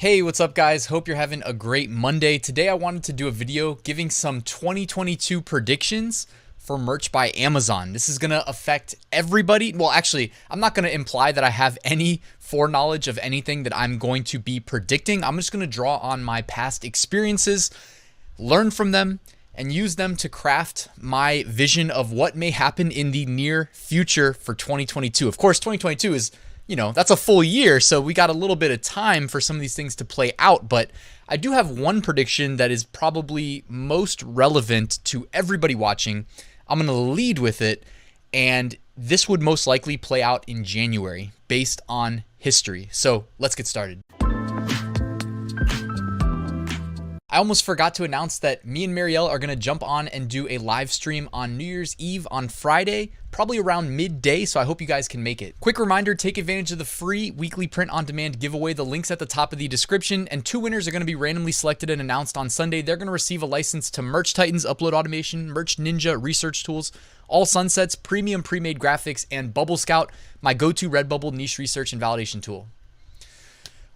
Hey, what's up guys? Hope you're having a great Monday. Today I wanted to do a video giving some 2022 predictions for merch by Amazon. This is going to affect everybody. Well, actually, I'm not going to imply that I have any foreknowledge of anything that I'm going to be predicting. I'm just going to draw on my past experiences, learn from them, and use them to craft my vision of what may happen in the near future for 2022. Of course, 2022 is that's a full year, so we got a little bit of time for some of these things to play out, but I do have one prediction that is probably most relevant to everybody watching. I'm going to lead with it, and this would most likely play out in January based on history. So let's get started. I almost forgot to announce that me and Marielle are going to jump on and do a live stream on New Year's Eve on Friday, probably around midday, so I hope you guys can make it. Quick reminder, take advantage of the free weekly print on demand giveaway. The link's at the top of the description, and 2 winners are going to be randomly selected and announced on Sunday. They're going to receive a license to Merch Titans, Upload Automation, Merch Ninja, Research Tools, All Sunsets, Premium Premade Graphics, and Bubble Scout, my go-to Redbubble niche research and validation tool.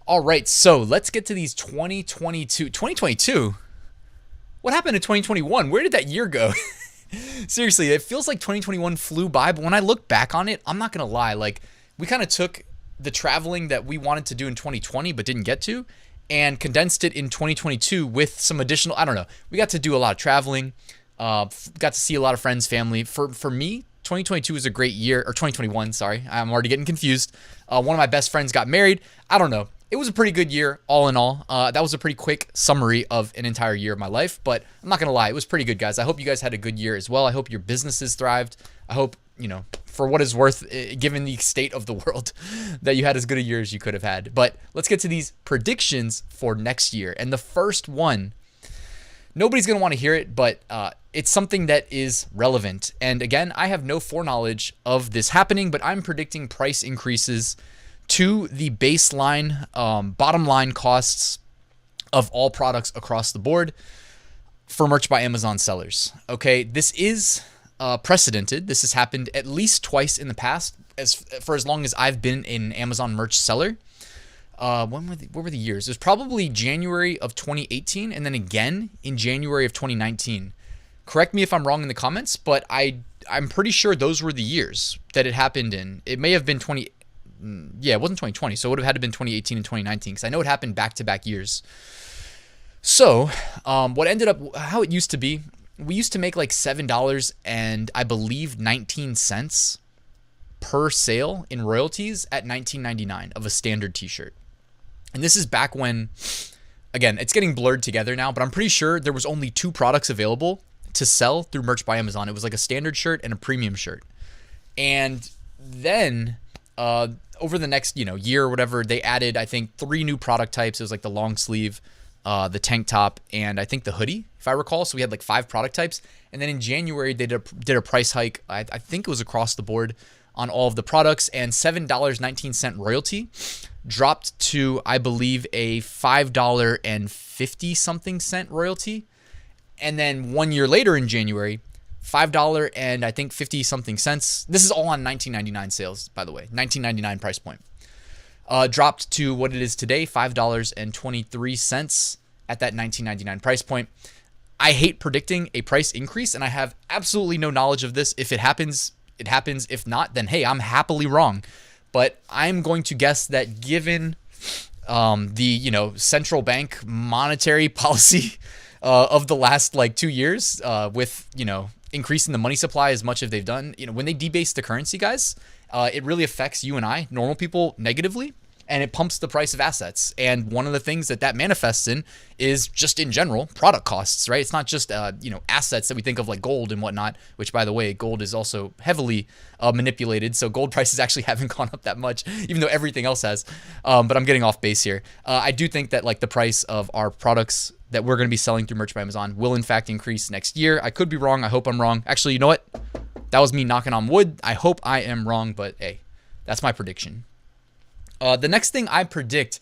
All right, so let's get to these 2022. What happened to 2021? Where did that year go? Seriously, it feels like 2021 flew by, but when I look back on it, I'm not going to lie. Like, we kind of took the traveling that we wanted to do in 2020 but didn't get to and condensed it in 2022 with some additional, I don't know. We got to do a lot of traveling, got to see a lot of friends, family. For me, 2022 was a great year, or 2021, sorry. I'm already getting confused. One of my best friends got married. I don't know. It was a pretty good year, all in all. That was a pretty quick summary of an entire year of my life, but I'm not going to lie. It was pretty good, guys. I hope you guys had a good year as well. I hope your businesses thrived. I hope, for what is worth, given the state of the world, that you had as good a year as you could have had. But let's get to these predictions for next year. And the first one, nobody's going to want to hear it, but it's something that is relevant. And again, I have no foreknowledge of this happening, but I'm predicting price increases to the baseline bottom line costs of all products across the board for merch by Amazon sellers. Okay, this is precedented. This has happened at least twice in the past, for as long as I've been an Amazon merch seller. What were the years? It was probably January of 2018 and then again in January of 2019. Correct me if I'm wrong in the comments, but I'm pretty sure those were the years that it happened in. It may have been it wasn't 2020, so it would have had to been 2018 and 2019 because I know it happened back-to-back years. So what ended up, how it used to be, we used to make like $7 and I believe 19 cents per sale in royalties at $19.99 of a standard t-shirt. And this is back when, again, it's getting blurred together now, but I'm pretty sure there was only 2 products available to sell through Merch by Amazon. It was like a standard shirt and a premium shirt. And then over the next year or whatever, they added, I think, 3 new product types. It was like the long sleeve, the tank top, and I think the hoodie, if I recall. So we had like 5 product types. And then in January, they did a price hike. I think it was across the board on all of the products, and $7.19 royalty dropped to, I believe, a $5.50 something cent royalty. And then 1 year later in January, $5 and I think 50 something cents. This is all on $19.99 sales, by the way. $19.99 price point. Dropped to what it is today, $5.23 at that $19.99 price point. I hate predicting a price increase, and I have absolutely no knowledge of this. If it happens, it happens. If not, then hey, I'm happily wrong. But I'm going to guess that given the central bank monetary policy of the last like 2 years, with increasing the money supply as much as they've done, when they debase the currency, guys, it really affects you and I, normal people, negatively, and it pumps the price of assets. And one of the things that manifests in is just in general product costs, right? It's not just assets that we think of like gold and whatnot, which, by the way, gold is also heavily manipulated. So gold prices actually haven't gone up that much, even though everything else has. But I'm getting off base here. I do think that like the price of our products that we're going to be selling through Merch by Amazon will in fact increase next year. I could be wrong. I hope I'm wrong. Actually, you know what? That was me knocking on wood. I hope I am wrong, but hey, that's my prediction. The next thing I predict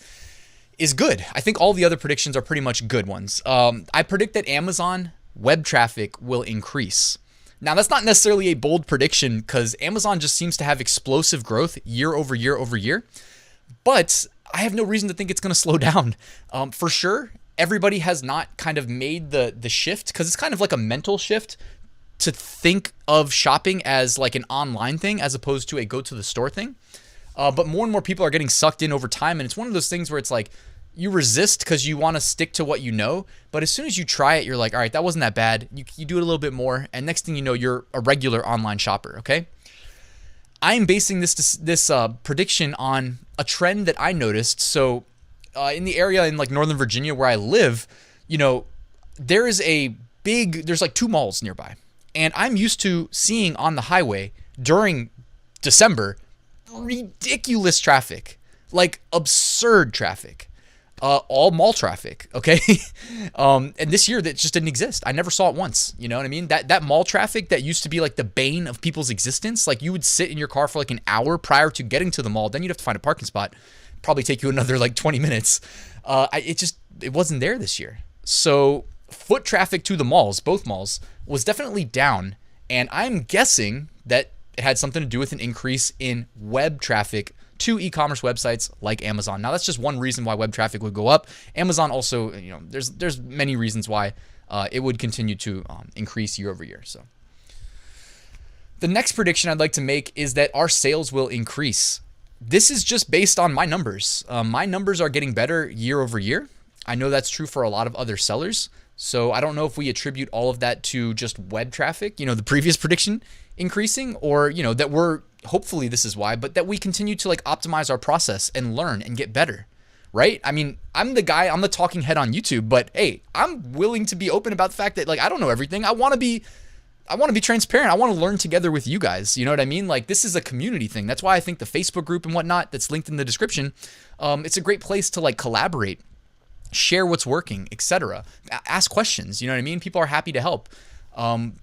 is good. I think all the other predictions are pretty much good ones. I predict that Amazon web traffic will increase. Now, that's not necessarily a bold prediction because Amazon just seems to have explosive growth year over year over year. But I have no reason to think it's going to slow down. For sure, everybody has not kind of made the shift, because it's kind of like a mental shift to think of shopping as like an online thing as opposed to a go to the store thing. But more and more people are getting sucked in over time. And it's one of those things where it's like you resist because you want to stick to what you know. But as soon as you try it, you're like, all right, that wasn't that bad. You do it a little bit more. And next thing you know, you're a regular online shopper. Okay. I'm basing this prediction on a trend that I noticed. So in the area in like Northern Virginia where I live, there's like 2 malls nearby. And I'm used to seeing on the highway during December ridiculous traffic, like absurd traffic, all mall traffic. Okay. And this year that just didn't exist. I never saw it once. You know what I mean? That mall traffic that used to be like the bane of people's existence. Like you would sit in your car for like an hour prior to getting to the mall. Then you'd have to find a parking spot, probably take you another like 20 minutes. It wasn't there this year. So foot traffic to the malls, both malls, was definitely down. And I'm guessing that it had something to do with an increase in web traffic to e-commerce websites like Amazon. Now, that's just one reason why web traffic would go up. Amazon also, there's many reasons why it would continue to increase year over year. So the next prediction I'd like to make is that our sales will increase. This is just based on my numbers. My numbers are getting better year over year. I know that's true for a lot of other sellers. So I don't know if we attribute all of that to just web traffic, the previous prediction increasing, or, that we're, hopefully this is why, but that we continue to like optimize our process and learn and get better, right? I mean, I'm the talking head on YouTube, but hey, I'm willing to be open about the fact that like, I don't know everything. I want to be transparent. I want to learn together with you guys. You know what I mean? Like this is a community thing. That's why I think the Facebook group and whatnot that's linked in the description, it's a great place to like collaborate, share what's working, etc. Ask questions. You know what I mean? People are happy to help.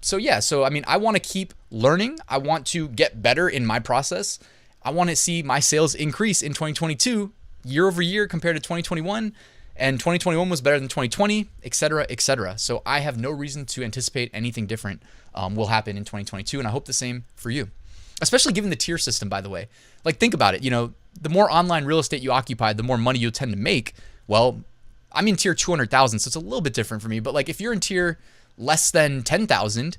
So I mean, I want to keep learning. I want to get better in my process. I want to see my sales increase in 2022 year over year compared to 2021, and 2021 was better than 2020, etc., etc. So I have no reason to anticipate anything different will happen in 2022, and I hope the same for you. Especially given the tier system, by the way. Like think about it. The more online real estate you occupy, the more money you'll tend to make. Well, I'm in tier 200,000, so it's a little bit different for me. But like if you're in tier less than 10,000,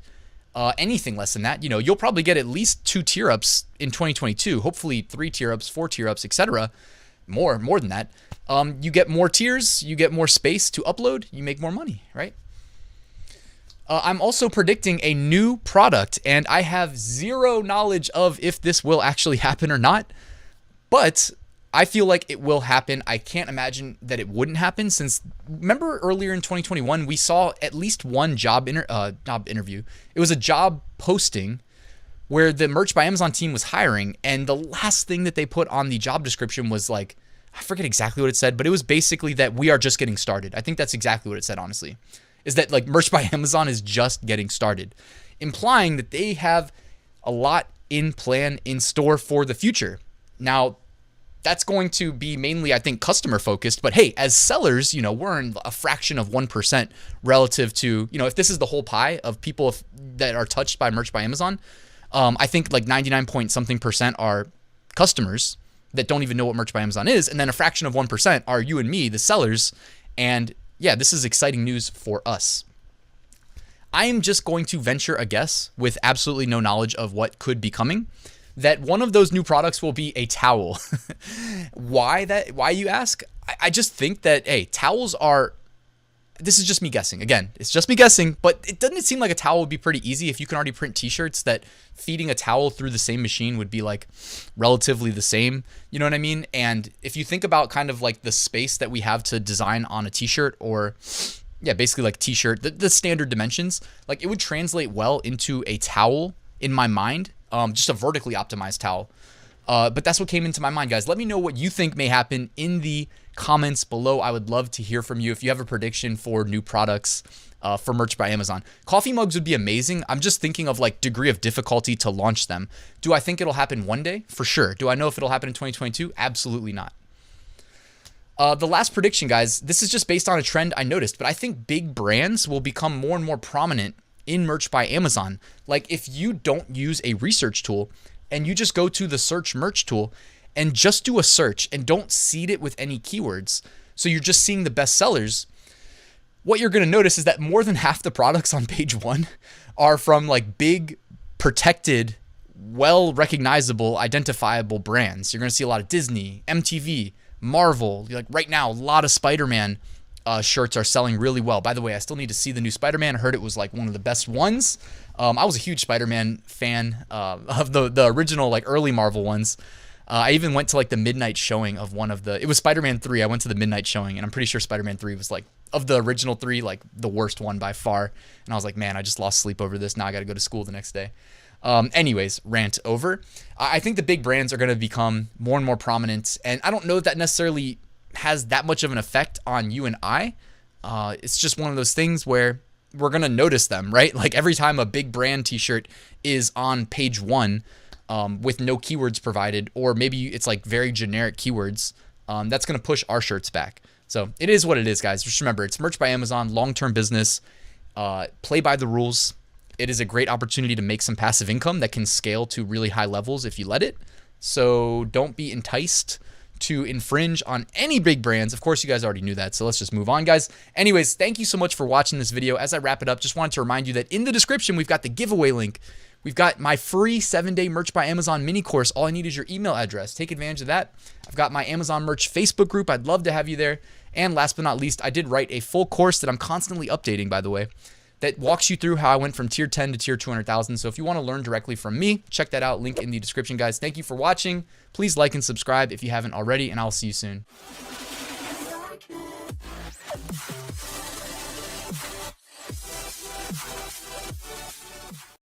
anything less than that, you'll probably get at least 2 tier ups in 2022. Hopefully 3 tier ups, 4 tier ups, etc. More than that. You get more tiers, you get more space to upload, you make more money, right? I'm also predicting a new product, and I have zero knowledge of if this will actually happen or not, but I feel like it will happen. I can't imagine that it wouldn't happen, since remember earlier in 2021, we saw at least one job interview. It was a job posting where the Merch by Amazon team was hiring, and the last thing that they put on the job description was like, I forget exactly what it said, but it was basically that we are just getting started. I think that's exactly what it said, honestly, is that like Merch by Amazon is just getting started, implying that they have a lot in store for the future. Now, that's going to be mainly, I think, customer focused. But hey, as sellers, we're in a fraction of 1% relative to, if this is the whole pie of people that are touched by Merch by Amazon, I think like 99 point something percent are customers that don't even know what Merch by Amazon is. And then a fraction of 1% are you and me, the sellers. And yeah, this is exciting news for us. I am just going to venture a guess with absolutely no knowledge of what could be coming, that one of those new products will be a towel. Why you ask? I just think that, hey, towels are, this is just me guessing. Again, it's just me guessing, but it doesn't seem like a towel would be pretty easy if you can already print t-shirts, that feeding a towel through the same machine would be like relatively the same. You know what I mean? And if you think about kind of like the space that we have to design on a t-shirt, or yeah, basically like t-shirt, the standard dimensions, like it would translate well into a towel in my mind. Just a vertically optimized towel. But that's what came into my mind, guys. Let me know what you think may happen in the comments below. I would love to hear from you if you have a prediction for new products for Merch by Amazon. Coffee mugs would be amazing. I'm just thinking of like degree of difficulty to launch them. Do I think it'll happen one day? For sure. Do I know if it'll happen in 2022? Absolutely not. The last prediction, guys, this is just based on a trend I noticed, but I think big brands will become more and more prominent in Merch by Amazon. Like if you don't use a research tool and you just go to the search merch tool and just do a search and don't seed it with any keywords, so you're just seeing the best sellers, what you're going to notice is that more than half the products on page 1 are from like big, protected, well recognizable, identifiable brands. You're going to see a lot of Disney, MTV, Marvel. Like right now, a lot of Spider-Man shirts are selling really well. By the way, I still need to see the new Spider-Man. I heard it was like one of the best ones. I was a huge Spider-Man fan of the original, like early Marvel ones. I even went to like the midnight showing of one of the, it was Spider-Man 3. I went to the midnight showing, and I'm pretty sure Spider-Man 3 was like, of the original 3, like the worst one by far. And I was like, man, I just lost sleep over this. Now I got to go to school the next day. Anyways, rant over. I think the big brands are going to become more and more prominent, and I don't know if that necessarily has that much of an effect on you and I. It's just one of those things where we're going to notice them, right? Like every time a big brand t-shirt is on page 1, with no keywords provided, or maybe it's like very generic keywords, that's going to push our shirts back. So it is what it is, guys. Just remember, it's merch by Amazon, long-term business, play by the rules. It is a great opportunity to make some passive income that can scale to really high levels if you let it. So don't be enticed to infringe on any big brands. Of course, you guys already knew that, so let's just move on, guys. Anyways, thank you so much for watching this video. As I wrap it up, just wanted to remind you that in the description, we've got the giveaway link. We've got my free 7-day Merch by Amazon mini course. All I need is your email address. Take advantage of that. I've got my Amazon Merch Facebook group. I'd love to have you there. And last but not least, I did write a full course that I'm constantly updating, by the way, that walks you through how I went from tier 10 to tier 200,000. So if you want to learn directly from me, check that out. Link in the description, guys. Thank you for watching. Please like and subscribe if you haven't already, and I'll see you soon.